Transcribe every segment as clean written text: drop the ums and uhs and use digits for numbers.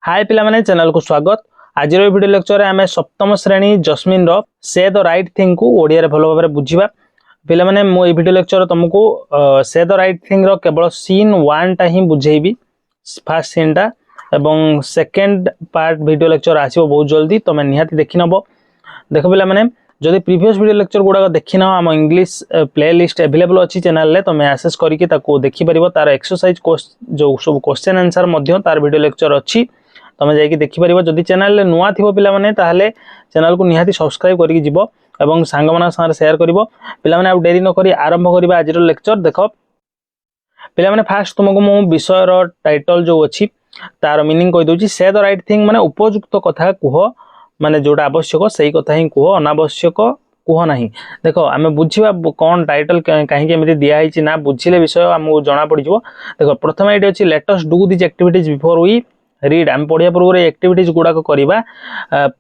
हाय पिलामाने channel को स्वागत। आज वीडियो लेक्चर आम सप्तम श्रेणी जस्मिन रो से द राइट थिंग को ओडिया रे भल भाव में बुझा। पिलामाने मो ए वीडियो लेक्चर तुमको से द राइट थिंग रो केवल सीन 1 टा ही बुझेबी, फर्स्ट सीन टा, एवं सेकंड पार्ट वीडियो लेक्चर आसीबो बहुत जल्दी, तुम निहाती देखि नबो। देखो पिलामाने जदि प्रीवियस वीडियो लेक्चर गुड़ा देखी ना आम इंग्लिश प्लेलिस्ट अवेलेबल अच्छी चैनल रे तुम आक्सेस करके देखि परिबो। तार एक्सरसाइज जो सब क्वेश्चन आंसर मध्य तार वीडियो लेक्चर अच्छी, तुम जाकि देखिपर। जदि चैनल नुआ थी पे ताहले चैनल को निहाती सब्सक्राइब करके जीव एवं सांग मान साथ शेयर कर। पे डेरी नक आरंभ करवा आज लेक्चर। देख पे फास्ट तुमको मु विषय टाइटल जो अच्छी तार मीनिंग कहीदे। से द राइट थिंग माने उपयुक्त कथा कह, माने जोटा आवश्यक से कथा ही कह, अनावश्यक कह ना। देख आम बुझा कौन टाइटल कहीं दिखाई ना, बुझिले विषय आमको जना पड़। देख प्रथम ये अच्छी let us do this activities before we read. आम पढ़िया पूर्व एक्टिविटीज गुड़ाक करवा।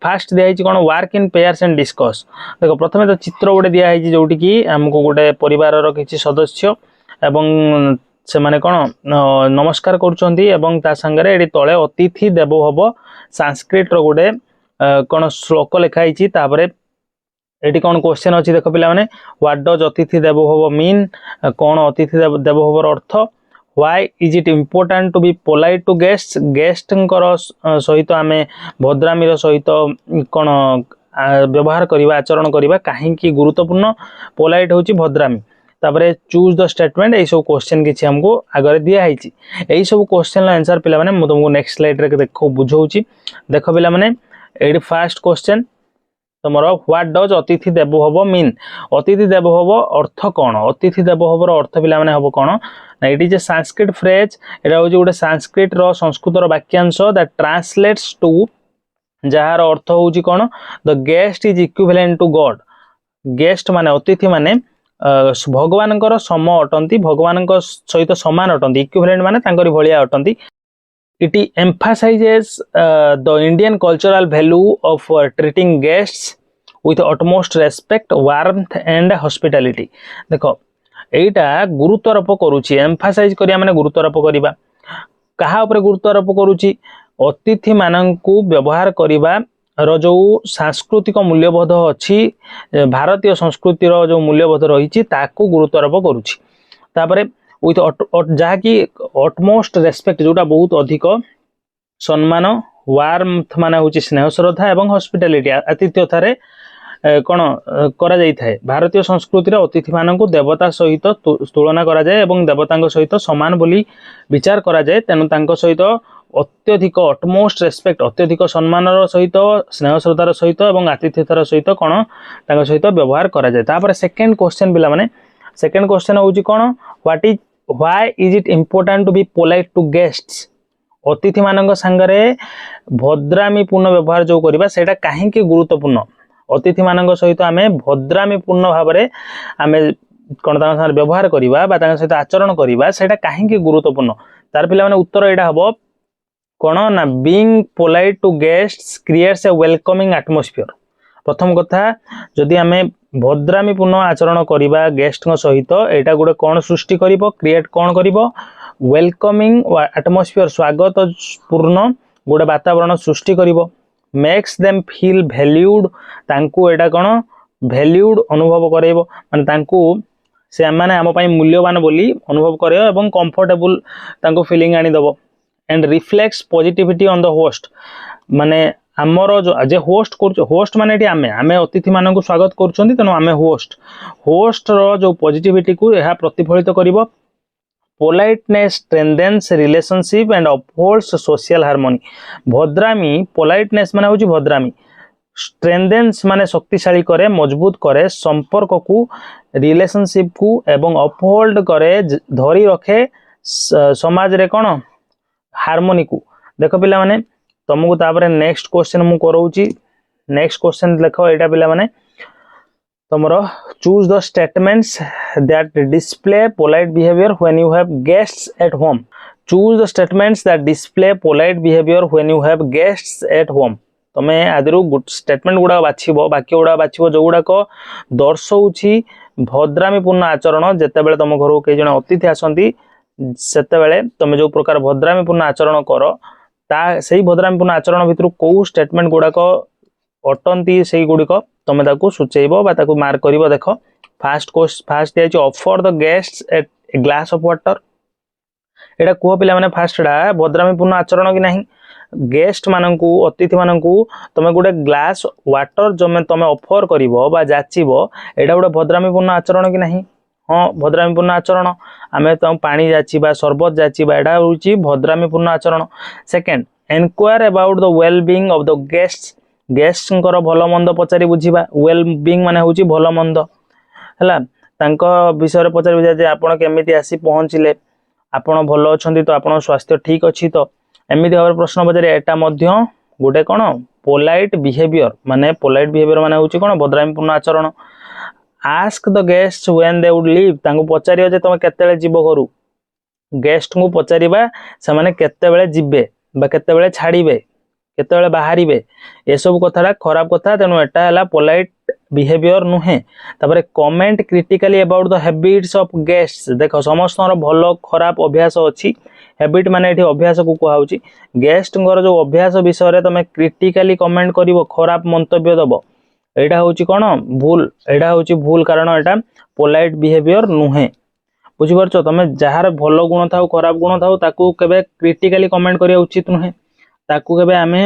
फास्ट दिखाई कौन work in pairs and discuss. देख प्रथम तो चित्र गोटे दिखाई जोटि कि आमको गोटे परिवार किसी सदस्य एवं से माने कौन नमस्कार कर सांगे तले अतिथि देवो भव संस्कृत गोटे कौन श्लोक लिखाई। ये कौन क्वेश्चन अच्छी देख पिला माने व्हाट डज अतिथि देवो भव मीन, कौन अतिथि देवो भवर अर्थ। Why is it important to be polite to guests? Guest सहित आम भद्रामीर सहित कौन व्यवहार करवा, आचरण करवा कहीं गुरुत्वपूर्ण। पोलाइट हूँ भद्रामी। तापर चूज द स्टेटमेंट। यही सब क्वेश्चन किसी हमको आगे दिखाई। यही सब क्वेश्चन आंसर पे तुमको नेक्स्ट स्लाइड रे देखो बुझाऊँ। देख पे फर्स्ट क्वेश्चन तुम व्हाट डज अतिथि देवो भव मीन। अतिथि देवो भव अर्थ कौन? अतिथि देवो भवर अर्थ पे हम कौन ना, it is a Sanskrit phrase. यहाँ हूँ गोटे संस्कृत संस्कृत वाक्यांश दैट ट्रांसलेट्स टू, जार अर्थ हूँ कौन the guest is equivalent to God. Guest माने अतिथि माने भगवान सम अटंती, भगवान सहित समान अटंती। इक्विवेलेंट माने तांकरी भलिया अटंती। It emphasizes the Indian cultural value of treating guests with utmost respect, warmth and hospitality. देखो एटा गुरुत्वारोप करुची, एम्फासाइज करिया माने गुरुत्वारोप करिबा। कहा ऊपर गुरुत्वारोप करुची? अतिथि माननकु व्यवहार करिबा रो जो सांस्कृतिक मूल्यबोध अच्छी, भारतीय संस्कृतिर जो मूल्यबोध रही ताकू गुरुत्वारोप करुची। तापरे विथ जहाँकि अटमोस्ट रेस्पेक्ट जोटा बहुत अधिक सम्मान, वार्मथ माने हूँ स्नेह श्रद्धा एवं हॉस्पिटैलिटी आतिथ्यतारे कौन करा जाई थाए। भारतीय संस्कृति अतिथि मानक देवता सहित तुलना करा जाए एवं देवता सहित समान बोली विचार करा जाए। तेणु तांको सहित अत्यधिक अटमोस्ट रेस्पेक्ट, अत्यधिक सम्मान सहित, स्नेह श्रद्धार सहित एवं आतिथ्यतार सहित कौन तांको सहित व्यवहार करा जाए। तापर सेकेंड क्वेश्चन पिला माने, सेकेंड क्वेश्चन हूँ कौन why is it important to be polite to guests. अतिथि मानक सांगरे भद्रामी पूर्ण व्यवहार जो करबा सेटा काहे गुरुत्वपूर्ण। अतिथि मानक सहित आम भद्रामी पूर्ण भाव में आम कौन तांग व्यवहार करवा बा तांग सहित आचरण करवा सेटा काहे गुरुत्वपूर्ण। तार पिला माने उत्तर एटा हबो कौन ना, being polite to guests creates a welcoming atmosphere. प्रथम कथा जदि आम भद्रामी पूर्ण आचरण करवा गेस्ट सहित एटा गोटे कौन सृष्टि करिवो, क्रिएट कौन करिवो, वेलकमिंग एटमॉस्फियर, स्वागत पूर्ण गोटे वातावरण सृष्टि करिवो। मेक्स देम फील वैल्यूड, तांकू एटा कौन वैल्यूड अनुभव करेबो, माने तांकू से माने आम पई मूल्यवान बोली अनुभव करेबो एवं कंफर्टेबल तांकू फीलिंग आनी दबो। And reflects positivity on the host, माने आमर जो जे होस्ट कर, होस्ट माने आमे आमे अतिथि मानक स्वागत करूछंती, तेणु आमे होस्ट रो जो पॉजिटिविटी को यह प्रतिफलित करिवो। Politeness strengthens relationship and upholds social harmony. भद्रामी पोलाइटनेस माने होची भद्रामी, स्ट्रेंथेन्स माने शक्तिशाली करे, मजबूत करे संपर्क को, रिलेशनशिप को एवं अपहोल्ड करे धरी रखे समाज रे कौन हार्मोनी को। देखो पिला माने तुमको तापर नेक्स्ट क्वेश्चन मु कराउची। नेक्स्ट क्वेश्चन देखो एटा पिला माने तुमरो choose the statements that display polite behaviour when you have guests at home. Choose the statements that display polite behaviour when you have guests at home. तमे आदिरु स्टेटमेंट गुडा बाछिबो, वाक्य गुडा बाछिबो जो गुडा को दर्शाउची भद्रामी पूर्ण आचरण। जेते बेले तुम घर के जने अतिथि आसंती सेते बेले तुम जो प्रकार भद्रामी पूर्ण आचरण करो ସେଇ ଭଦ୍ରାମୀପୂର୍ଣ୍ଣ ଆଚରଣ ଭିତରୁ କୋଉ ଷ୍ଟେଟମେଣ୍ଟ ଗୁଡାକ ଅଟନ୍ତି ସେଇ ଗୁଡିକ ତମେ ତାକୁ ସୂଚେଇବ ବା ତାକୁ ମାର୍କ କରିବ। ଦେଖ ଫାଷ୍ଟ ଦିଆଯାଇଛି offer the guests a glass of water. ଏଇଟା କୁହ ପିଲାମାନେ ଫାଷ୍ଟ ଏଟା ଭଦ୍ରାମୀପୂର୍ଣ୍ଣ ଆଚରଣ କି ନାହିଁ? ଗେଷ୍ଟ ମାନଙ୍କୁ ଅତିଥି ମାନଙ୍କୁ ତମେ ଗୋଟେ ଗ୍ଲାସ ୱାଟର ତମେ ଅଫର କରିବ ବା ଯାଚିବ, ଏଇଟା ଗୋଟେ ଭଦ୍ରାମୀପୂର୍ଣ୍ଣ ଆଚରଣ କି ନାହିଁ? ହଁ ଭଦ୍ରାମୀପୂର୍ଣ୍ଣ ଆଚରଣ। ଆମେ ତାଙ୍କୁ ପାଣି ଯାଚିବା, ସରବତ ଯାଚିବା, ଏଇଟା ହେଉଛି ଭଦ୍ରାମୀପୂର୍ଣ୍ଣ ଆଚରଣ। Second, enquire about the well being of the guests. ଗେଷ୍ଟଙ୍କର ଭଲ ମନ୍ଦ ପଚାରି ବୁଝିବା। ୱେଲ୍ ବିଙ୍ଗ ମାନେ ହେଉଛି ଭଲ ମନ୍ଦ ହେଲା, ତାଙ୍କ ବିଷୟରେ ପଚାରି ବୁଝିବା ଯେ ଆପଣ କେମିତି ଆସି ପହଞ୍ଚିଲେ, ଆପଣ ଭଲ ଅଛନ୍ତି ତ, ଆପଣଙ୍କ ସ୍ୱାସ୍ଥ୍ୟ ଠିକ ଅଛି ତ, ଏମିତି ଭାବରେ ପ୍ରଶ୍ନ ପଚାରିବା। ଏଟା ମଧ୍ୟ ଗୋଟେ କ'ଣ ପୋଲାଇଟ ବିହେଭିଅର, ମାନେ ପୋଲାଇଟ ବିହେଭିଅର ମାନେ ହେଉଛି କ'ଣ ଭଦ୍ରାମୀପୂର୍ଣ୍ଣ ଆଚରଣ। Ask the guest when they would leave. ତାଙ୍କୁ ପଚାରିବ ଯେ ତମେ କେତେବେଳେ ଯିବ ଘରୁ। ଗେଷ୍ଟଙ୍କୁ ପଚାରିବା ସେମାନେ କେତେବେଳେ ଯିବେ ବା କେତେବେଳେ ଛାଡ଼ିବେ, କେତେବେଳେ ବାହାରିବେ, ଏସବୁ କଥାଟା ଖରାପ କଥା, ତେଣୁ ଏଟା ହେଲା ପୋଲାଇଟ ବିହେଭିଅର ନୁହେଁ। ତାପରେ comment critically about the habits of ଗେଷ୍ଟସ୍। ଦେଖ ସମସ୍ତଙ୍କର ଭଲ ଖରାପ ଅଭ୍ୟାସ ଅଛି। ହ୍ୟାବିଟ ମାନେ ଏଠି ଅଭ୍ୟାସକୁ କୁହାଯାଉଛି। ଗେଷ୍ଟଙ୍କର ଯୋଉ ଅଭ୍ୟାସ ବିଷୟରେ ତମେ କ୍ରିଟିକାଲି କମେଣ୍ଟ କରିବ, ଖରାପ ମନ୍ତବ୍ୟ ଦବ, ଏଇଟା ହେଉଛି କ'ଣ ଭୁଲ। ଏଇଟା ହେଉଛି ଭୁଲ, କାରଣ ଏଟା ପୋଲାଇଟ ବିହେଭିଅର ନୁହେଁ। ବୁଝିପାରୁଛ? ତମେ ଯାହାର ଭଲ ଗୁଣ ଥାଉ ଖରାପ ଗୁଣ ଥାଉ ତାକୁ କେବେ କ୍ରିଟିକାଲି କମେଣ୍ଟ କରିବା ଉଚିତ ନୁହେଁ, ତାକୁ କେବେ ଆମେ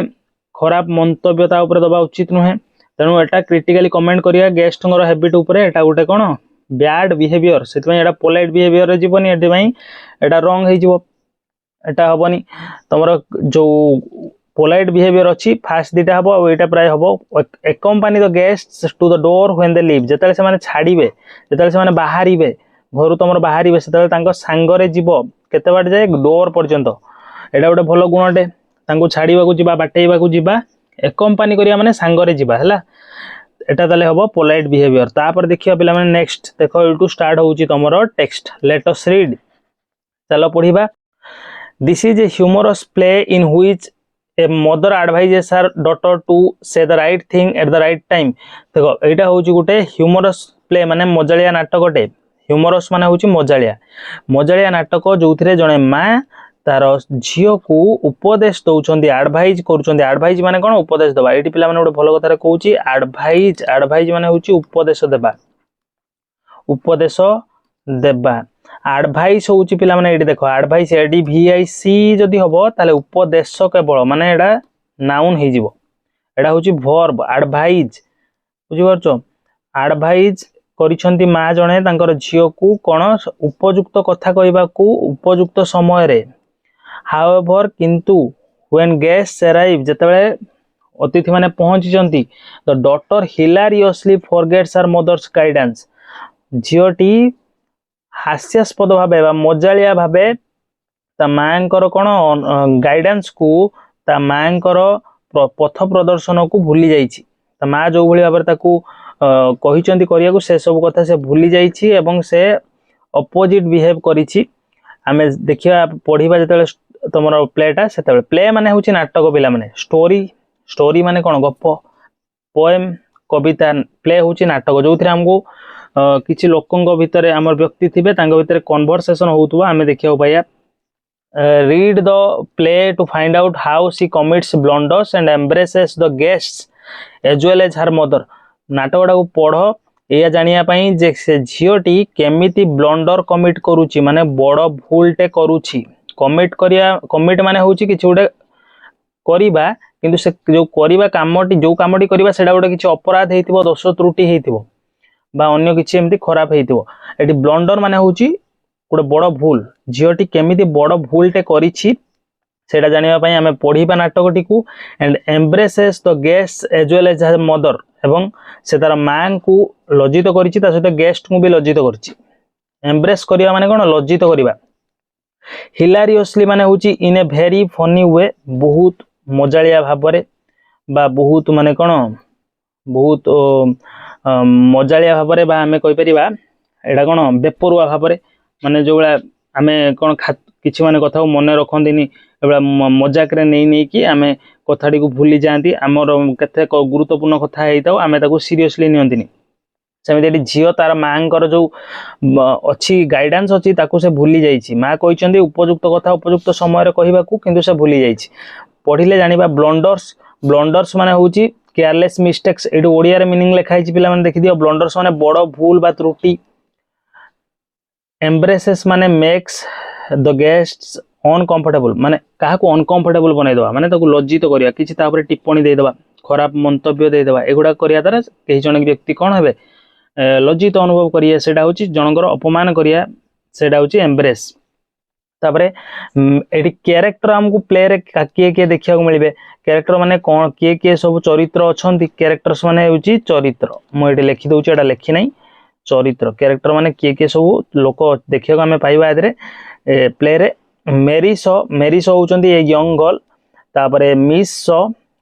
ଖରାପ ମନ୍ତବ୍ୟ ତା ଉପରେ ଦବା ଉଚିତ ନୁହେଁ। ତେଣୁ ଏଟା କ୍ରିଟିକାଲି କମେଣ୍ଟ କରିବା ଗେଷ୍ଟଙ୍କର ହ୍ୟାବିଟ ଉପରେ, ଏଟା ଗୋଟେ କ'ଣ ବ୍ୟାଡ ବିହେଭିଅର। ସେଥିପାଇଁ ଏଟା ପୋଲାଇଟ ବିହେଭିଅରରେ ଯିବନି, ଏଥିପାଇଁ ଏଟା ରଙ୍ଗ ହେଇଯିବ, ଏଟା ହବନି। ତମର ଯୋଉ ପୋଲାଇଟ ବିହେଭିଅର ଅଛି ଫାଷ୍ଟ ଦିଟା ହବ, ଆଉ ଏଇଟା ପ୍ରାୟ ହବ accompany the guests to the door when they leave. ଯେତେବେଳେ ସେମାନେ ଛାଡ଼ିବେ, ଯେତେବେଳେ ସେମାନେ ବାହାରିବେ, ଘରୁ ତମର ବାହାରିବେ, ସେତେବେଳେ ତାଙ୍କ ସାଙ୍ଗରେ ଯିବ। କେତେ ବାଟ ଯାଏ? ଡୋର ପର୍ଯ୍ୟନ୍ତ। ଏଇଟା ଗୋଟେ ଭଲ ଗୁଣଟେ। ତାଙ୍କୁ ଛାଡ଼ିବାକୁ ଯିବା, ବାଟେଇବାକୁ ଯିବା, ଏକମ୍ପାନି କରିବା ମାନେ ସାଙ୍ଗରେ ଯିବା ହେଲା। ଏଟା ତାହେଲେ ହବ ପୋଲାଇଟ ବିହେଭିଅର। ତାପରେ ଦେଖିବା ପିଲାମାନେ ନେକ୍ସଟ ଦେଖ, ଏଇଠୁ ଷ୍ଟାର୍ଟ ହେଉଛି ତମର ଟେକ୍ସଟ। ଲେଟ୍ ଅସ୍ ରିଡ୍। ଚାଲ ପଢିବା। This is a humorous play in which a mother advises her daughter to say the right thing at the right time. ଦେଖ ଏଇଟା ହେଉଛି ଗୋଟେ ହ୍ୟୁମରସ୍ ପ୍ଲେ, ମାନେ ମଜାଳିଆ ନାଟକଟେ। ହ୍ୟୁମରସ୍ ମାନେ ହେଉଛି ମଜାଳିଆ। ମଜାଳିଆ ନାଟକ ଯୋଉଥିରେ ଜଣେ ମା ତାର ଝିଅକୁ ଉପଦେଶ ଦଉଛନ୍ତି, ଆଡଭାଇଜ କରୁଛନ୍ତି। ଆଡଭାଇଜ ମାନେ କ'ଣ? ଉପଦେଶ ଦେବା। ଏଇଠି ପିଲାମାନେ ଗୋଟେ ଭଲ କଥାରେ କହୁଛି ଆଡଭାଇଜ। ଆଡଭାଇଜ ମାନେ ହେଉଛି ଉପଦେଶ ଦେବା, ଉପଦେଶ ଦେବା। ଆଡଭାଇସ ହେଉଛି ପିଲାମାନେ ଏଇଠି ଦେଖ, ଆଡଭାଇସ ADVIC ଯଦି ହବ ତାହେଲେ ଉପଦେଶ କେବଳ, ମାନେ ଏଇଟା ନାଉନ ହେଇଯିବ। ଏଇଟା ହେଉଛି ଭର୍ବ ଆଡଭାଇଜ। ବୁଝିପାରୁଛ? ଆଡଭାଇଜ କରିଛନ୍ତି ମା ଜଣେ ତାଙ୍କର ଝିଅକୁ କ'ଣ ଉପଯୁକ୍ତ କଥା କହିବାକୁ ଉପଯୁକ୍ତ ସମୟରେ। ହାଉଏଭର କିନ୍ତୁ, when guests arrive, ଯେତେବେଳେ ଅତିଥି ମାନେ ପହଞ୍ଚିଛନ୍ତି, the daughter hilariously forgets her mother's guidance। ଝିଅଟି ହାସ୍ୟାସ୍ପଦ ଭାବେ ବା ମଜାଳିଆ ଭାବେ ତା ମାଙ୍କର କ'ଣ ଗାଇଡାନ୍ସକୁ, ତା ମାଙ୍କର ପଥ ପ୍ରଦର୍ଶନକୁ ଭୁଲି ଯାଇଛି। ତା ମା ଯୋଉ ଭଳି ଭାବରେ ତାକୁ କହିଛନ୍ତି କରିବାକୁ, ସେ ସବୁ କଥା ସେ ଭୁଲି ଯାଇଛି ଏବଂ ସେ ଅପୋଜିଟ ବିହେଭ କରିଛି। ଆମେ ଦେଖିବା, ପଢିବା ଯେତେବେଳେ ତମର ପ୍ଲେଟା, ସେତେବେଳେ ପ୍ଲେ ମାନେ ହେଉଛି ନାଟକ ପିଲାମାନେ। ଷ୍ଟୋରି ମାନେ କ'ଣ? ଗପ। ପୋଏମ୍ କବିତା। ପ୍ଲେ ହେଉଛି ନାଟକ, ଯୋଉଥିରେ ଆମକୁ କିଛି ଲୋକଙ୍କ ଭିତରେ ଆମର ବ୍ୟକ୍ତି ଥିବେ, ତାଙ୍କ ଭିତରେ କନଭରସେସନ ହଉଥିବ, ଆମେ ଦେଖିବାକୁ ପାଇବା। Read the play to find out how she commits blunders and embraces the guests as well as her mother. ନାଟକଟାକୁ ପଢ ଏଇଆ ଜାଣିବା ପାଇଁ ଯେ ସେ ଝିଅଟି କେମିତି ବ୍ଲଣ୍ଡର କମିଟ୍ କରୁଛି, ମାନେ ବଡ ଭୁଲଟେ କରୁଛି। କମିଟ୍ ମାନେ ହେଉଛି କିଛି ଗୋଟେ କରିବା, କିନ୍ତୁ ସେ ଯୋଉ କରିବା କାମଟି, ଯୋଉ କାମଟି କରିବା ସେଇଟା ଗୋଟେ କିଛି ଅପରାଧ ହେଇଥିବ, ଦୋଷ ତ୍ରୁଟି ହେଇଥିବ ବା ଅନ୍ୟ କିଛି ଏମିତି ଖରାପ ହେଇଥିବ। ଏଠି ବ୍ଲଣ୍ଡର ମାନେ ହେଉଛି ଗୋଟେ ବଡ ଭୁଲ। ଝିଅଟି କେମିତି ବଡ ଭୁଲଟେ କରିଛି ସେଇଟା ଜାଣିବା ପାଇଁ ଆମେ ପଢିବା ନାଟକଟିକୁ। And embraces the guests as well as her mother. ଏବଂ ସେ ତାର ମାଙ୍କୁ ଲଜ୍ଜିତ କରିଛି, ତା ସହିତ ଗେଷ୍ଟଙ୍କୁ ବି ଲଜ୍ଜିତ କରିଛି। ଏମ୍ବ୍ରେସ୍ କରିବା ମାନେ କ'ଣ? ଲଜ୍ଜିତ କରିବା। ହିଲାରିୟସଲି ମାନେ ହେଉଛି in a very Fani we, ବହୁତ ମଜାଳିଆ ଭାବରେ ବା ବହୁତ ମାନେ କ'ଣ, ବହୁତ ମଜାଳିଆ ଭାବରେ, ବା ଆମେ କହିପାରିବା ଏଇଟା କ'ଣ ବେପରୁଆ ଭାବରେ, ମାନେ ଯୋଉଭଳିଆ ଆମେ କ'ଣ କିଛି ମାନେ କଥାକୁ ମନେ ରଖନ୍ତିନି, ଏଭଳିଆ ମଜାକରେ ନେଇକି ଆମେ କଥାଟିକୁ ଭୁଲି ଯାଆନ୍ତି। ଆମର କେତେ ଗୁରୁତ୍ୱପୂର୍ଣ୍ଣ କଥା ହେଇଥାଉ, ଆମେ ତାକୁ ସିରିୟସଲି ନିଅନ୍ତିନି। ସେମିତି ଏଠି ଝିଅ ତାର ମାଙ୍କର ଯୋଉ ଅଛି ଗାଇଡାନ୍ସ ଅଛି, ତାକୁ ସେ ଭୁଲି ଯାଇଛି। ମା କହିଛନ୍ତି ଉପଯୁକ୍ତ କଥା ଉପଯୁକ୍ତ ସମୟରେ କହିବାକୁ, କିନ୍ତୁ ସେ ଭୁଲି ଯାଇଛି। पढ़िले जानिबा ब्लंडर्स ब्लंडर्स माने होउची केयरलेस मिस्टेक्स एटू ओडिया रे मीनिंग लिखा हिची पिला माने देखि दियो ब्लंडर्स माने बड़ भूल बा त्रुटि एम्ब्रेसेस माने मेक्स द गेस्ट्स अनकंफर्टेबल माने काहा को अनकंफर्टेबल बनै दवा माने ताको लज्जित करिया किछि ता ऊपर टिप्पणी दे दवा खराब मंतव्य दे दवा एगुडा करिया द्वारा केही जन व्यक्ति कोन हेबे लज्जित अनुभव करिया सेटा होची जनकर अपमान करिया सेटा होची एम्ब्रेस तापरे एटी कैरेक्टर हमकु प्ले रे किए किए देखिया को मिलबे कैरेक्टर माने कोन किए किए सब चरित्र अछंती कैरेक्टर्स माने होची चरित्र मो एटी लिखि दउची एटा लिखि नै चरित्र कैरेक्टर माने किए किए सब लोक देखिया को हमें पाइबा एदरे प्ले रे मेरी सो होचंती ए यंग गर्ल तापरे मिस सो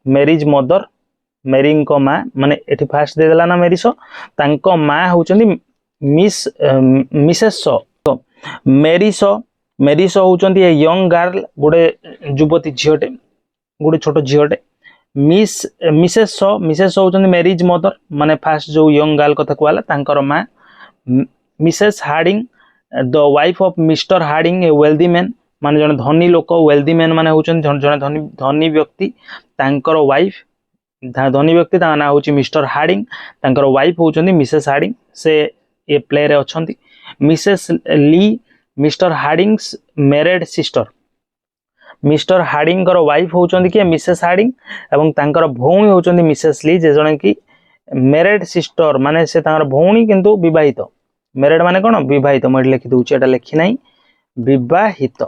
मेरीज मदर मेरी को माँ माने एटी फास्ट दे देला ना मेरी सो तांको माँ होचंती मिसेस सो तो मेरी सो होचंती ए यंग गर्ल गोटे युवती झियोटे गोटे छोट झियोटे मिसेस सो होचंती मेरीज मदर माने फास्ट जो यंग गर्ल कथा कहला तांकर माँ Mrs Harding the wife of Mr Harding a wealthy man माने जने धनी लोक वेल्दी मैन माने होचन जने धनी व्यक्ति तांकर वाइफ धनी व्यक्ति ता ना होची मिस्टर हार्डिंग तांकर वाइफ होचंदी मिसेस हार्डिंग से ए प्ले रे अछंती Mrs Lee Mr Harding's married sister Mr Harding कर वाइफ होचंदी के मिसेस हार्डिंग एवं तांकर भौणी होचंदी मिसेस ली जे जने की मैरिड सिस्टर माने से तांकर भौणी किंतु विवाहित मैरिड माने कोन विवाहित म लिखि दउची एटा लिखि नै विवाहित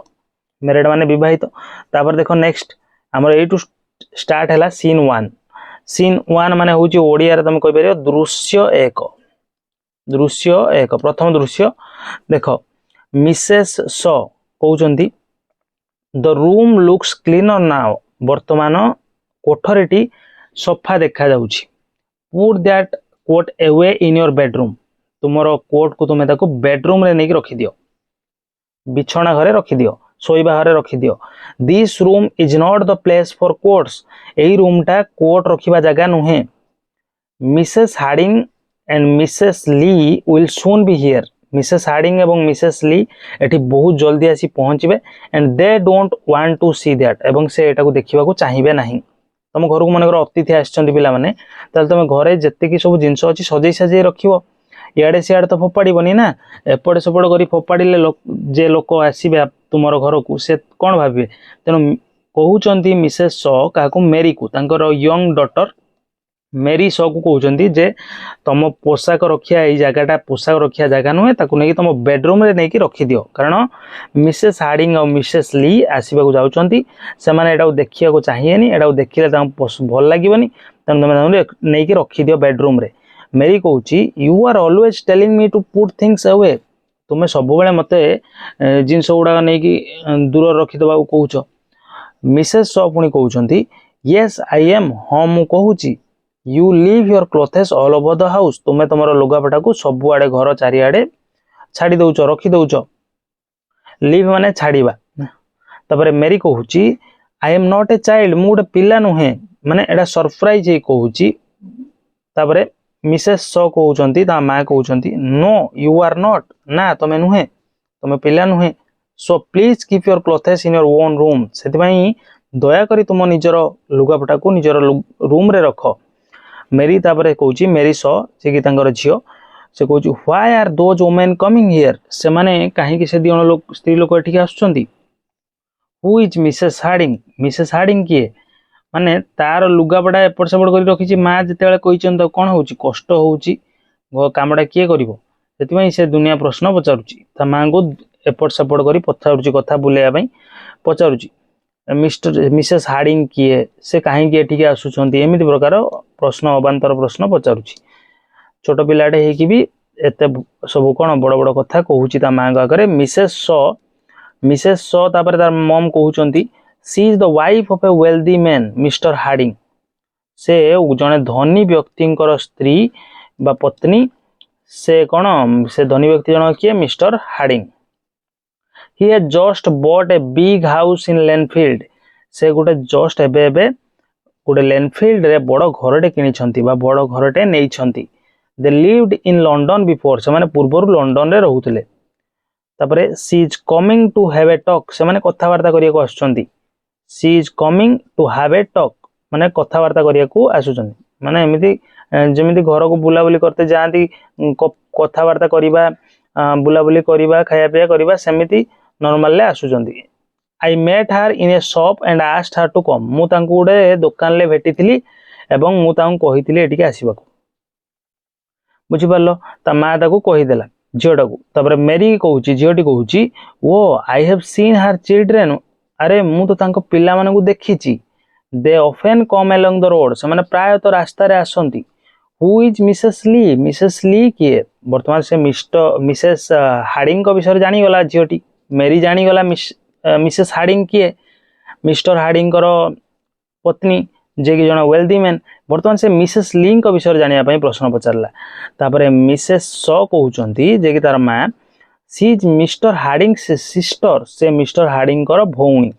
मैरिड माने विवाहित तापर देखो नेक्स्ट हमर ए टू स्टार्ट हैला सीन 1 माने होची ओडिया रे तुम कहि परियो दृश्य एक प्रथम दृश्य देखो मिसेस सो कहउचंती the room looks cleaner now वर्तमान कोठरीटी सफा देखा जाउची put that coat away in your bedroom तुमरो कोट को तुमे ताको बेडरूम रे नेकी रखि दियो बिछना घरे रखि दियो सोईबा घरे रखि दियो this room is not the place for coats एही रूम टा कोट रखिबा जगह नुहे Mrs Harding and Mrs Lee will soon be here Mrs Harding एवं मिसेस ली एठी बहुत जल्दी आसी पहुंचबे and they don't want to see that एवं से एटा को देखिबा को चाहिबे नाही तुम घर को मन अतिथि आछंती पिला माने ताल तुम घरे जत्ते की सब जिंस अछि सजै सजै रखिबो इाड़े सियाड़े तो फोपाड़बनी ना एपटे सेपटे कर फोपाड़े जे लोक आसबे तुम घर को से कौन भावे तेणु कहते मिसेस सो क्या मेरी को यंग डॉटर मेरी सो को कहते जे तुम पोशाक रखिया जगह पोशाक रखिया जगह नुहे ताकू नहीं तुम बेडरूम रे नहीं रखी दियो कारण मिसेस हार्डिंग और मिसेस ली आसवा जाऊँगी से देखा चाहिए एटा देखिले भल लगे तेणु तुम नहीं रखी दियो बेडरूम रे मेरी कहूँ you are always telling me to put things away तुम्हें सब बेले मते जिनस गुड़ा नहीं दूर रखीदे कौच मिसेस सो पुणी कहते येस आई एम हाँ मु कहूँ you leave your clothes all over the house तुम्हें तुम लुगापटा को सबुआड़े घर चारिआडे छाड़ी दौच रखी दौच लीव माने छाड़ीबा तापर मेरी कहूँ I am not a child मु गोटे पिला नुहे माने एटा सरप्राइज कहूँ तापर मिसेस सो कहते माँ कहते नो यू आर नॉट ना तुम्हें नुहे तुम्हें पिला नुहे so please keep your clothes in your own room से दयाकोरी तुम निजर लुगापटा को निजर रूम रे रख मेरी तापर कहूँ मेरी सो से झील से कहूँ why are those women coming here से माने कहीं से दिजन लोक स्त्री लोक एठिक आसुचंती हु इज मिसेस हार्डिंग किए माने तार लुगापड़ा एपट सेपट कर रखी माँ जिते कही कौन हो कष्ट हो कामटा किए कर से दुनिया प्रश्न पचारुची माँ को एपट सेपट कर पचारुची कथा बुलाइवाई पचारुची मिसेस हार्डिंग किए से कहीं एठिक आसुचंती एमती प्रकार प्रश्न अबांतर प्रश्न पचारुची छोट पिलाटे होगी भी एत सब कौन बड़ बड़ कथा कहूँ माँ आगे मिसेस सो तापर तार मम कहते she is the wife of a wealthy man Mr Harding से जड़े धनी व्यक्ति स्त्री बा पत्नी से कौन से धनी व्यक्ति जन किए Mr Harding he has just bought a big house in Lenfield से गोटे जस्ट एबे गोटे लेनफील्ड रे बड़ घरटे किनी बा बड़ घरटे नहीं they lived in London before से माने पूर्वर लंडन रे रहउतले तापरे she is coming to have a talk से माने कथावार्ता करिया को आछंती she is coming to have a talk माने कथावार्ता करिया को आसुचंदी माने एमिति जेमिति घर को बुलाबुली करते जाती कथावार्ता करवा बुलाबुली करवा खाया पिया करवा सेमिति नॉर्मल आसुचंदी आई मेट हार इन ए शॉप एंड आस्क्ड हार टू कम मु तांको गोटे दुकान ले भेटिथिली एवं मु तांको कहिथिली एटिके आसीबाकू बुझी पारलो ता मां ताको कहिदेला झियोटा को तापर मेरी कहूची झियोटी कहूची oh I have seen her children अरे मु तो तांको पिला मानकू देखिची they often come along the road से माने प्राय तो रास्ता रे आसंती हु इज मिसेस ली किए वर्तमान से मिसेस हार्डिंग को विषय जानी गला झियोटी मेरी जानी गला मिसेस हार्डिंग किए मिस्टर हार्डिंग पत्नी जे कि जन वेल्दी मैन वर्तमान से मिसेस ली विषय जानिया पई प्रश्न पचारला तापरे मिसेस स कहउचंती जे कि तार मां सी इज मिस्टर हार्डिंग से सिस्टर से मिस्टर हार्डिंग भौणी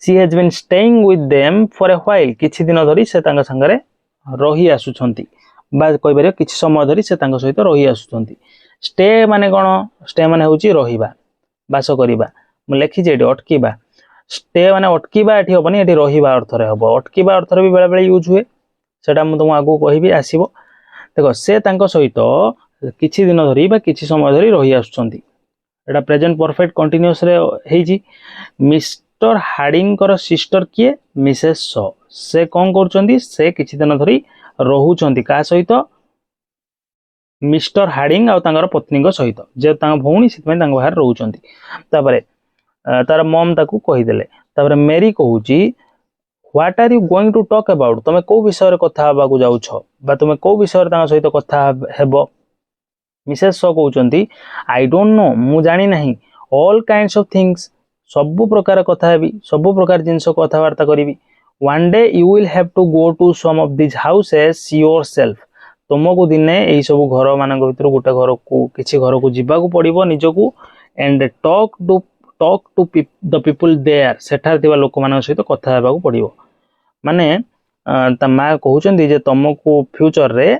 she has been staying with them for a while किछि दिन धरी से तांका संगरे रही आसुछंती बा कहि परियो किछि समय धरी से तांका सहित रही आसुछंती स्टे माने कोन स्टे माने होची रहिबा बास करिबा मु लिखि जे अटकीबा स्टे माने अटकीबा एठी होबनी एठी रहिबा अर्थ रे होबो अटकीबा अर्थ रे भी बेले बेले यूज हुए सेटा मु तुम आगु कहिबी आसीबो देखो से तांका सहित किछि दिन धरी बा किछि समय धरी रही आसुछंती एटा प्रेजेंट परफेक्ट कंटीन्यूअस रे हेजी मिस्टर हार्डिंग सिस्टर किए मिसेस स से कौन करचंदी से किछि दिन धरी रहुचंदी का सहित मिस्टर हार्डिंग आ तांगर पत्नी सहित जे तांग भौणी सितमे तांग बाहर रहुचंदी तापरे तार मम ताकू कहि देले तापरे मेरी कहूची what are you going to talk about तमे को विषय रे कथा हबा को जाउ छ बा तमे को विषय रे तांग सहित कथा हेबो मिसेस स कहउचंदी आई डोंट नो मु जानि नाही ऑल काइंड्स ऑफ थिंग्स सब प्रकार कथा हेबी सब प्रकार जिंस कथा वार्ता करिवि one day you will have to go to some of this houses yourself तुमको दिने एई सब घर मानक भितर गोटे घर को किछि घर को जिबा को पड़िबो निजको and talk to the people there सेठार थिबा लोक मान सहित कथा हेबा को पड़िबो माने ता मां कहउचंदी जे तुमको फ्यूचर रे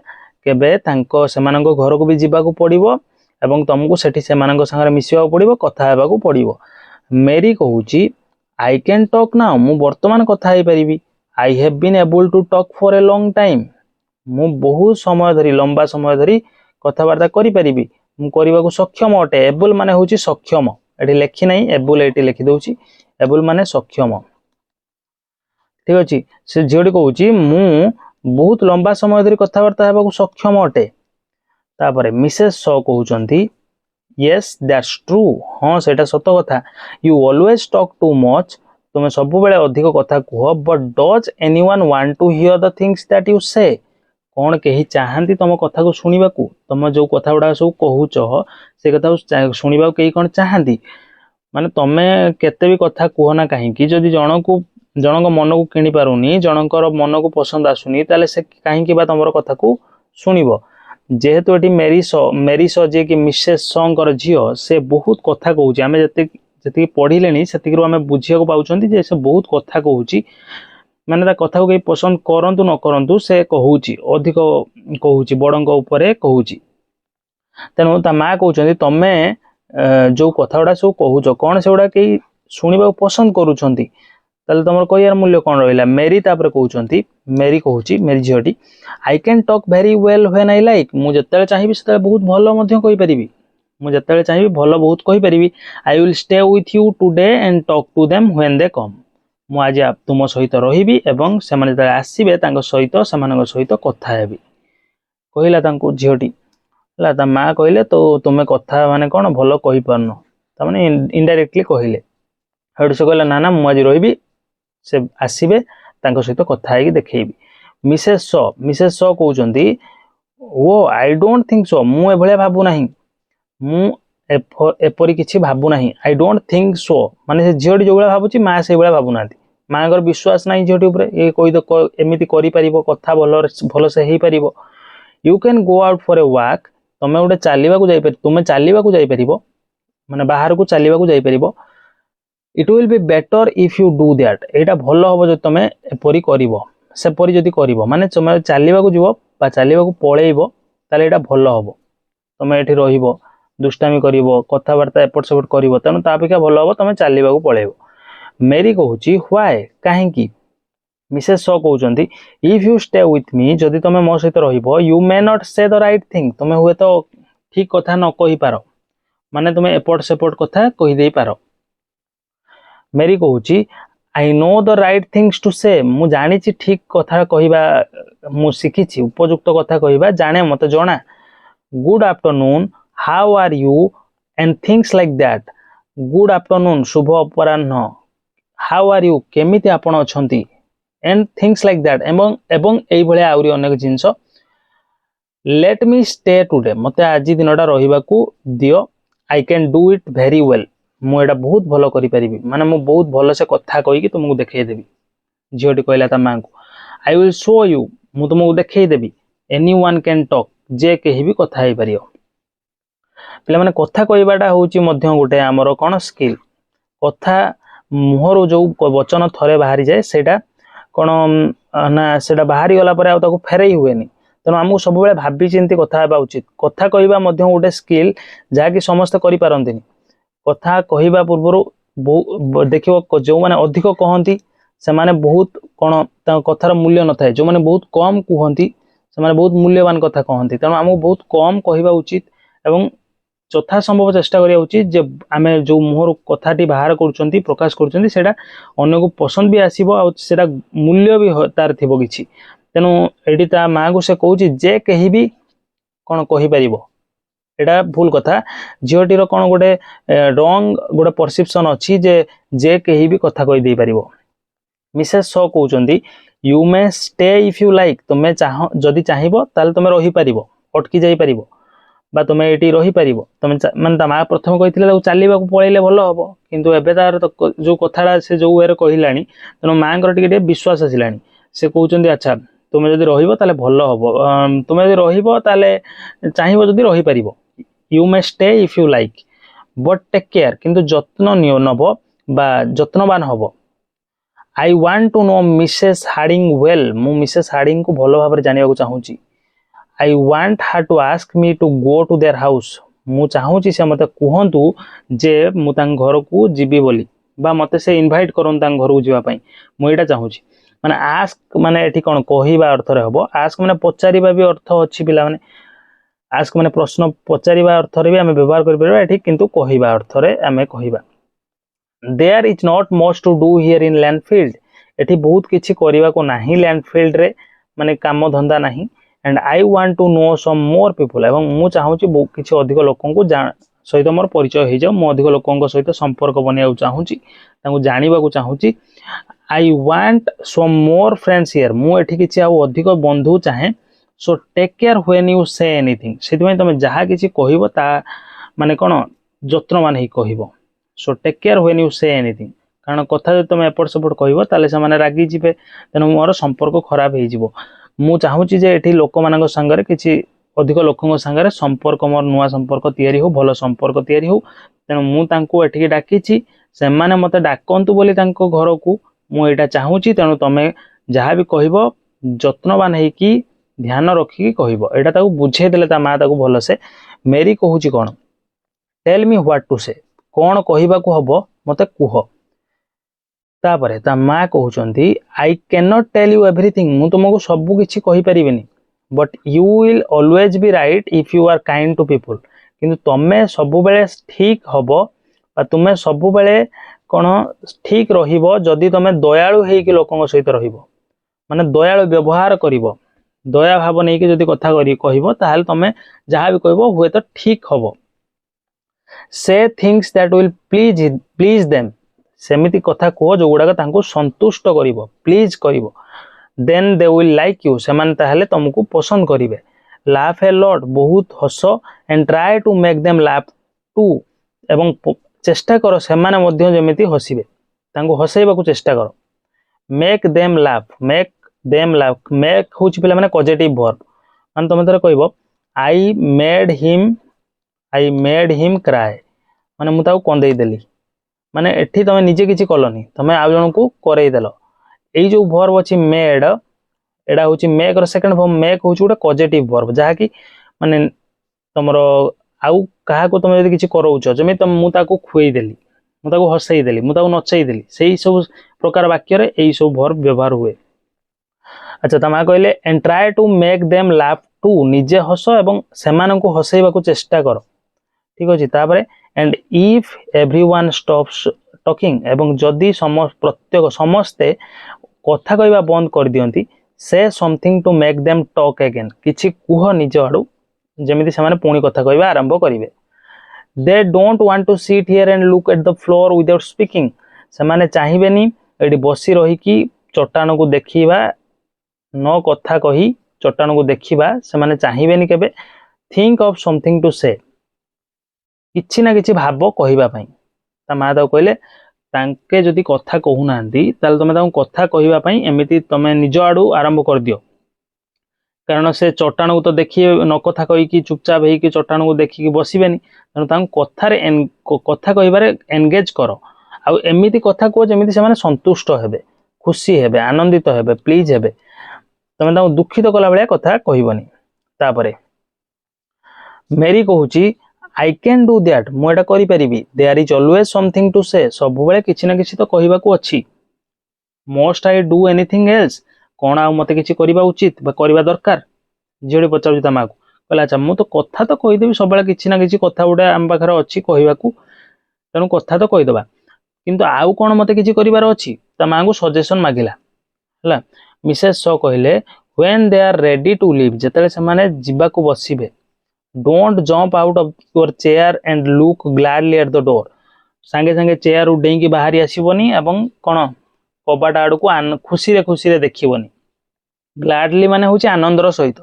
केबे तांको सेमानक घर को भी जिबा को पड़िबो एवं तुमको सेठी सेमानक संगे मिसिबा को पड़िबो कथा हेबा को पड़िबो मेरी कहूची आई कैन टॉक नाउ मु वर्तमान कथा हे परिबी I have been able to talk for a long time मु बहुत समय धरी लंबा समय धरी कथावार्ता करि परिबी मु करबा को सक्षम अटे एबल माने होची सक्षम एठी लेखि नै एबल एठी लेखि दउची एबल माने सक्षम ठीक अछि से झियोडी कहूची मु बहुत लंबा समय धरी कथावार्ता हेबा को सक्षम अटे तापरे मिसेस स कहउचंती यस दैट्स ट्रू हाँ सेटा सत कथा you always talk too much तुम सब बेले अधिक कथा कह but does anyone want to hear the things that you say कौन कहीं चाहती तुम कथा को सुनिबा को तुम जो कथा गुडा सब कहूच से कथा सुनिबा कहीं कौन चाहती माने तमे केते भी कथा कहना कहीं जदि जनक मन को किणी पारुनी जनकर मन को पसंद आसुनी ताले से कहीं बा तुम कथा को सुनिबो जेहेतु एटी मेरी जे कि मिसेस सर झील से बहुत कथा कहूँ आम जी पढ़िले से आम बुझा पाँच जे से बहुत कथा कहूँ माने कथा को कहीं पसंद करंतु न करंतु से कहूँ अधिक कहूँ बड़ों कहूँ तेणु ता माँ कहते तमे जो कथा गुड़ा सब कहूच कौन से गुड़ा कहीं शुणा पसंद करुँच तुम कहियार मूल्य कौन रहा मेरी तापर कहते मेरी कहूँ मेरी झीटी I can talk very well when I like मुझे चाहिए से बहुत भल कहीपरि मुझे चाहिए भल बहुत कहीपरि I will stay with you today and talk to them when they come मु आज तुम सहित रही एवं से आसबे सहित सहित कथा हेबी कहला झीटी माँ कहले तो तुम्हें कथा माने कौन भल कही पारन ताने इनडायरेक्टली कहले हेटु से कहला ना ना मुझे रही से आसबे सहित कथा है देखी मिसेस स कहते ओ आई डोंट थिंक सो मु भावु ना एपरी किसी भावु ना आई डोंट थिंक सो माने से झीटी जो भावुची माँ से भावु ना माँ विश्वास ना झीटी ये कही एमती कथा भल से हो पार you can go out for a walk तुम गोटे चलने तुम्हें चलने जापर माने बाहर को चलने जापर it will be better if you do that एटा भल हम जो तुम एपरी कर सेपरी जदि कर माने तुम चलने जीव चलने पलैब ताले एटा भल हम तुम ये रुष्टामी कर कथबार्ता एपट सेपट कर तेणु तापेक्षा भल हम तुम चलने पलैब मेरी कहूची व्हाई काहेकि मिसेस स कहउचंती if you stay with me जदि तुम मो सहित रहिबो you may not say the right thing तुम हुए तो ठीक कथा न कहि पारो माने तुम एपट सेपट कथा कहि देई पारो मेरी कहूची I know the right things to say मु जानी ठीक कथा कहवा मु शिखी उपयुक्त कथा कहवा जाने मत जना good afternoon how are you and things like that good afternoon शुभ अपराह्न हाउ आर यू केमिति आपण अछंती एंड थिंग्स लाइक दैट एवं एई भले आउरी अनेक जिंस लेट मी स्टे टुडे मते आज दिनटा रहिबाकू दियो I can do it very well मु एटा बहुत भलो करि परिबी माने मु बहुत भलो से कथा कहि कि तुमको देखाई देबी झियोटी कहला ता मां को आई विल शो यू मु तुमको देखाई देबी एनीवन कैन टॉक जे केही भी कथा हेई परियो पिला माने कथा कहबाटा होची मध्य गोटे हमर कोन स्किल कथा मुहरु जो वचन थरे बाहरी जाए सेटा कोन ना सेटा बाहरी गला परे आ ताको फेरई हुएनी तेणु आमको सब बेले भाबी चिंती कथा हेबा उचित कथा कहबा मध्य गोटे स्किल जहा कि समस्त करि पारंतिनी कथा कहबा पूर्व देखिबो जो माने अधिक कहंती से माने बहुत कोन कथार मूल्य न थाए जो माने बहुत कम कहंती से माने बहुत मूल्यवान कथा कहंती तेणु आमको बहुत कम कहबा उचित एवं यथा संभव चेष्टा करिया उचित जे आमे जो मुहर कथाटी बाहर करूचंती प्रकाश करूचंती सेटा अन्य को पसंद भी आसीबो आ सेटा मूल्य भी तार थिबो किछि तेणु एडी ता मां को से कहूची जे कही भी कोन कहि परिबो एटा भूल कथा झियोटीर कोन गोटे रॉन्ग गोटे परसेप्शन अछि जे कही भी कथा कहि देई परिबो मिसेस स कहउचंती you may stay if you like तुमे चाह जदि चाहिबो ताले तुमे रहि परिबो अटकी जाई परिबो बा तुमे एटी रहि परिबो तुमे माने ता मा प्रथम कहिथिले ताऊ चालीबा को पळेले भलो हबो किंतु एबे तार जो कथाडा से जो वेरे कहिलानी तनो मांकर टिके विश्वास आसिलानी से कहउचंती अच्छा तुमे जदि रहिबो ताले भलो हबो तुमे जदि रहिबो ताले चाहिबो जदि रहि परिबो you may stay if you like but take care किंतु जत्न नियो नबो बा जत्नवान हबो I want to know Mrs Harding well मु मिसेस हार्डिंग को भलो भाबरे जानिया को चाहूची I want her to ask me to go to their house मु चाहूची से मते कुहंतु जे मु तांग घर को जिबी बोली बा मते से इनवाइट करन तांग घर को जिबा पई मु एटा चाहूची माने आस्क माने एठी कोन कहिबा अर्थ रे हबो आस्क माने पचारिबा भी अर्थ अछि पिला माने आस्क माने प्रश्न पचारिबा अर्थ रे भी हमें व्यवहार करि परबा एठी किंतु कहिबा अर्थ रे हमें कहिबा there is not much to do here in Landfield एठी बहुत किछि करिबा को नाही लैंडफील्ड रे माने काम धंदा नाही and I want to know some more people एवं मु चाहूची बहुत किछि अधिक लोकन को सहित मोर परिचय हो जाओ मु अधिक लोकन सहित संपर्क बनिया चाहूची तांको जानिबा को चाहूची I want some more friends here मु एठी किछि आ अधिक बंधु चाहे so take care when you say anything सेति तमे जहा किछि कहिबो ता माने कोन जत्नवान ही कहिबो so take care when you say anything कारण कथा जो तुम एपट सेपट कहिबो ताले से माने रागी जिबे तेनु मोर संपर्क खराब हे जिवो मु चाहूची जे एठी लोक मानक संगरे किछि अधिक लोकन संगरे संपर्क मोर नुवा संपर्क तयारी हो भलो संपर्क तयारी हो तेनु मु तांको एठी डाकिछि से माने मते डाकंतु बोली तांको घर को मु एटा चाहूची तेनु तमे जहा भी कहिबो जत्नवान हे कि ध्यान रखी कहबो एटा ताको बुझे देले ता मा ताको भलो से मेरी कहूची कोन टेल मी व्हाट टू से कोन कहिबा को हबो मते कुह तापरे ता मा कहउचंती I can not tell you everything मु तुमको सब किछि कहि परिबिनी but you will always be right if you are kind to people किंतु तमे सब बेले ठीक हबो बा तुमे सब बेले कोन ठीक रहिबो जदी तमे दयालु हेकि लोकन सहित रहिबो माने दयालु व्यवहार करिवो दया भाव नहीं कि जदी कथा करी कहिबो ताहाल तमे जहा भी कहबो हुए तो ठीक हबो say things that will please them सेमिति कथा को जो गुडा तांको संतुष्ट करिवो प्लीज करिवो then they will like you सेमान ताहाले तुमको पसंद करिवे लाफ ए लॉट बहुत हस and try to make them laugh too एवं चेष्टा करो सेमाने मध्य जेमिति हसिबे तांको हसैबा को चेष्टा करो मेक देम लाफ मेक होची पिला माने पॉजिटिव वर्ब माने तुम तरे कहबो आई मेड हिम क्राई माने मु ताऊ कंदेई देली माने एठी तमे निजे किछि कलोनी तमे आ जण को करई देलो एई जो वर्ब अछि मेड एडा होची मेक रो सेकंड फॉर्म मेक होची उडा पॉजिटिव वर्ब जहा कि माने तमरो आउ कहा को तमे यदि किछि करौछ जमे तम मु ताको खुई देली मुझे हसई देली मुझे नचई देली से सब प्रकार वाक्य यही सब वर्ब व्यवहार हुए। अच्छा ता माँ कहले and try to make them laugh टू निजे हस एवं सेमान को हसैबा को चेष्टा कर ठीक अच्छे। तापर and if everyone stops talking एवं जदि प्रत्येक समस्ते कथा कहवा बंद कर दियंती से something to make them talk again किछि कुह निज आड़ू जमिति से पुणी कथा कहवा आरंभ करेंगे। They don't want to sit here and look at the floor without speaking से माने चाहिबेनी एडी बसी रही कि चट्टान को देखिबा न कथा कही चट्टान को देखिबा से माने चाहिबेनी केबे। थिंक ऑफ समथिंग टू से किछि ना किछि भाव कहवा पई ता माँ ताको कहले तांके जदि कथा कहू नांती ताले तमे ताको कथा कहवा पई एमिति तमे निज आड़ू आरंभ कर दियो कारण से चट्टान को तो देखिए न कथा कही कि चुपचाप होगी चट्टान को देखिकी बसबेनी तेणु कथार कथा कहबारे एंगेज कर आउ एमिति कथा कह जमी से संतुष्ट हेबे खुशी हेबे आनंदित हेबे प्लीज हेबे तमे ताको दुखित कला भाया कथा कहबनी। तापरे मेरी कहूची आई कैन डू दैट मुझे करि परिबी there is always something to say सब बेले किछि ना किछि तो कहबा को अछि। Most I do anything else कौन आ मते किछि करबा उचित बा करबा दरकार झीड़ी पचारुची ता माँ को कहला अच्छा मु तो कथा तो कहीदेवी सब किछि ना किछि कथा गुडा आम पाखरे अछि कहबाकू तेणु कथा तो कहीदबा किंतु आउ कौन मते किछि करिवार अछि ता माँ को सजेशन मागिला हला। मिसेस स कहले when they are ready to leave जेतले से माने जिबा को बसिबे don't jump out of your chair and look gladly at the door सांगे सांगे चेयर उडेई की बाहरी आसीबनी एवं कोन कबाट आड़ को खुशी रे देखिबनी। ग्लैडली माने होची आनंदर सहित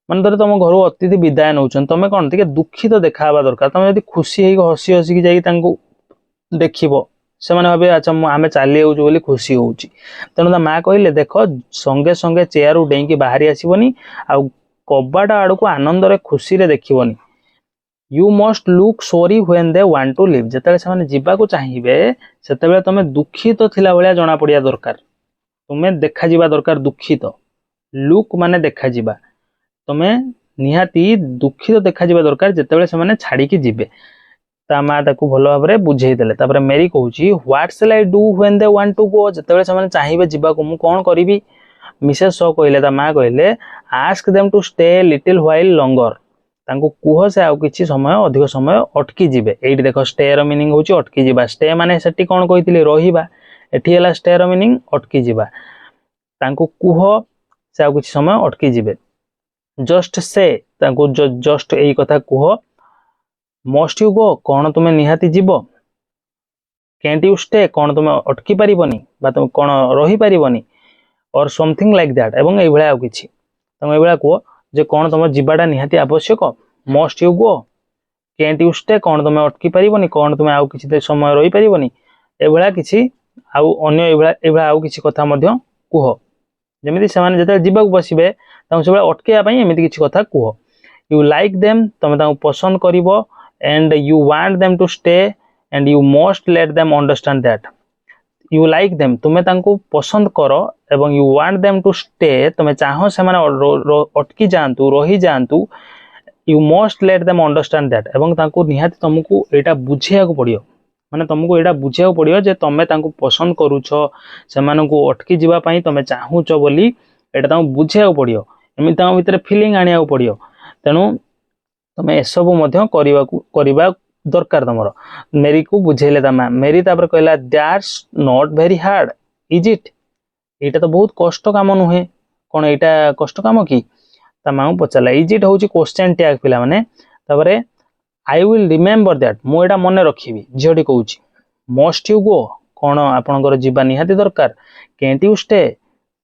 मन धर तुम घर अतिथि विदाय नौ तुम कौन टे दुखित तो देखा दरकार तुम जब खुशी हसी हसिकी जाकि देख से भावे अच्छा आम चली जाऊँ खुशी हो तेणु माँ कहले देख संगे संगे चेयर डेईकी बाहरी आसबनी आ कबाट आड़ को आनंद रे खुशी रे देखिबनी। You must look sorry when they want to leave जेते से जावाक चाहिए से तुम दुखित थिला भाया जना पड़िया दरकार तुम्हें देखा जिबा दरकार दुखित लुक माने देखा जिबा तुम्हें निहाती दुखित देखा जिबा दरकार जेतेबेले से माने छाड़ी की जिबे ता माँ ताकू भल भाव में बुझे देले। तापर मेरी कहूची what shall I do when they want to go जेतेबेले से माने चाहिए जिबाको मु कोन करिवि। मिसेस सो कहले ता माँ कहले ask them to stay little while longer तांको कुह से आउ किछि समय अधिक समय अटकी जिबे। एठी देखो स्टे रो मीनिंग होची अटकी जिबा स्टे माने सेठी कोन कहितले रहिबा एठी हला स्टे रो मीनिंग अटकी जिबा तांको कुह से आउ किछि समय अटकी जिबे। जस्ट से तांको जस्ट एई कथा कुह। मस्ट यू गो कौन तुम्हें निहाती जीव कैंट यू स्टे कौन तुम्हें अटकी पारिबनी बा तुम कौन रही पारिबनी और समथिंग लाइक दैट एवं एई भलिया आउ किछि तुम एई भलिया कुह जे कौन तुम जीवाटा निहाती आवश्यक। Must you go cantt you stay कौन तुम्हें अटकी पारिबनी कौन तुम्हें आउ किछि समय रही पारिबनी एई भलिया किछि आउ अन्य एई भलिया आउ किछि कथा मध्य कुह जमिति सेमाने जते जीवाक बसिबे तांको सबले अटकेया पई एमिति किछि कथा कुह। यू लाइक देम तमे तांको पसंद करिवो and you want them to stay and you must let them understand that you like them तुम्हें तांको पसंद करो एवं you want them to stay तुम्हें चाहो से माने अटकी जांतु रही जांतु you must let them understand that एवं तांको निहाती तुमको एटा बुझेया को पड़ियो माने तुमको एटा बुझेया को पड़ियो जे तमे तांको पसंद करूछो से मानको अटकी जिबा पई तमे चाहूचो बोली एटा तांको बुझेया को पड़ियो एमि तांको भीतर फीलिंग आनिया को पड़ियो तेनु तुम्हें एसबू करवा दरकार तुमर। मेरी को बुझेले ता मेरी तापर कहला that's not very hard is it एटा तो बहुत कष्ट काम नुहे कौन एटा कष्ट काम कि ता माँ पचारा इज इट हूँ क्वेश्चन टैग पिला माने तापरे आई विल रिमेम्बर दैट मु एटा मन रखी झीटी कहूँ। मस्ट यू गो कौन आपणकर जीवा निहाती दरकार कैंट यू स्टे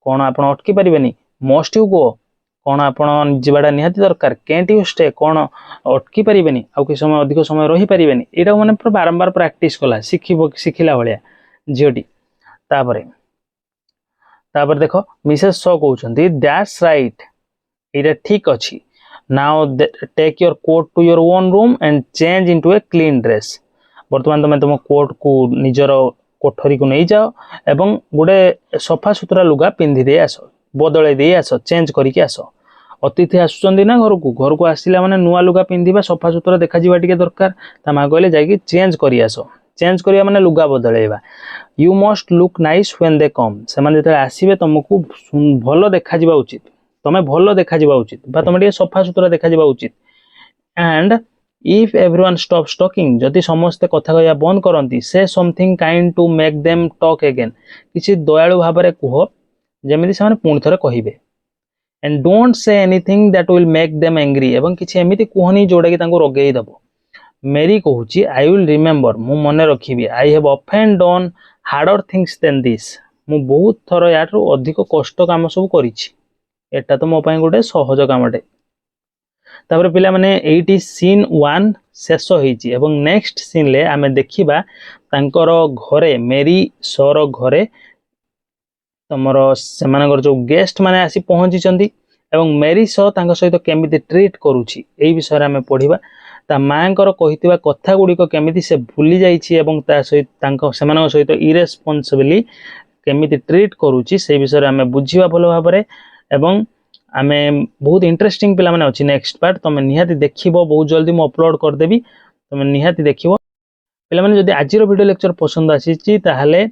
कौन आप अटकी पारिबेनी मस्ट यू गो कौन आपन जीवाटा निहाती दरकार कैंट यू स्टे कौन अटकी पारिबेनी आउ कि समय अधिक समय रही पारिबेनी एटा माने बारंबार प्रैक्टिस कला शिखिला भाया झीटी। तापरे देखो मिसेस सो कहउछंती दैट्स राइट एटा ठीक अछि now take your coat to your own room and change into a clean dress वर्तमान तुम कोट को निजर कोठरी को नहीं जाओ एवं गोटे सफा सुतरा लुगा पिंधि दे आस बदले दे आस चेंज करके आस। अतिथि आसुचंदी ना घर को आसला माने नुआ लुगा पिंधिबा सफा सुतरा देखा जिबा टिके दरकार ता माँ कहले जाई चेंज करी आस चेंज करिया माने लुगा बदलेबा you must look nice when they come से माने जेते आसीबे तुमको भलो देखा जिबा उचित तमे भलो देखा जिबा उचित बा तमे टिके सफा सुतरा देखा जिबा उचित and if everyone stop talking जदि समस्त कथा कहया बंद करंती से something kind to make them talk again किछि दयालु भाबरे कुह जेमिति से माने पुणी थरे कहिबे and don't say anything that will make them angry एवं किछि एमिति कुहनी जोडा कि तांको रगेई दबो मेरी कहूची आई विल रिमेंबर मु मने रखिबी I have often done harder things than this मु बहुत थर याठू अधिक कष्ट काम सब करिछि एटा तो मो पई गोटे सहज कामटे तापर पिला माने एटी सीन 1 शेष होईची एवं नेक्स्ट सीन ले आमे देखिबा तांकर घरे मेरी सर घरे तमर सेमानकर जो गेस्ट माने आसी पहुंची चंदी एवं मेरी सह तांक सहित केमिति ट्रीट करूची एई विषय रे आमे पढिबा ता मांकर कहितबा कथा गुडी को केमिति से भूली जाईची एवं ता सहित तांक सेमानक सहित इरेस्पोंसिबली केमिति ट्रीट करूची से विषय रे आमे बुझिबा भलो भाबरे एवं आमे बहुत इंटरेस्टिंग पिला माने अछि नेक्स्ट पार्ट तमे निहाती देखिबो बहुत जल्दी मु अपलोड कर देबी तमे निहाती देखिबो पिला माने जदि आजिरो वीडियो लेक्चर पसंद आसीची ताहाले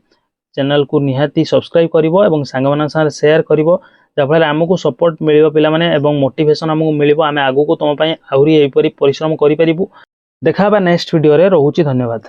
चैनल को निहाती सब्सक्राइब करिवो एवं सांगमान साथ शेयर करिवो जाफल आमको सपोर्ट मिलिबो पिला माने एवं मोटिवेशन आमको मिलिबो आमे आगु को तम पई आहुरी एपरि परिश्रम करि परिबु देखाबा नेक्स्ट वीडियो रे रहूची धन्यवाद।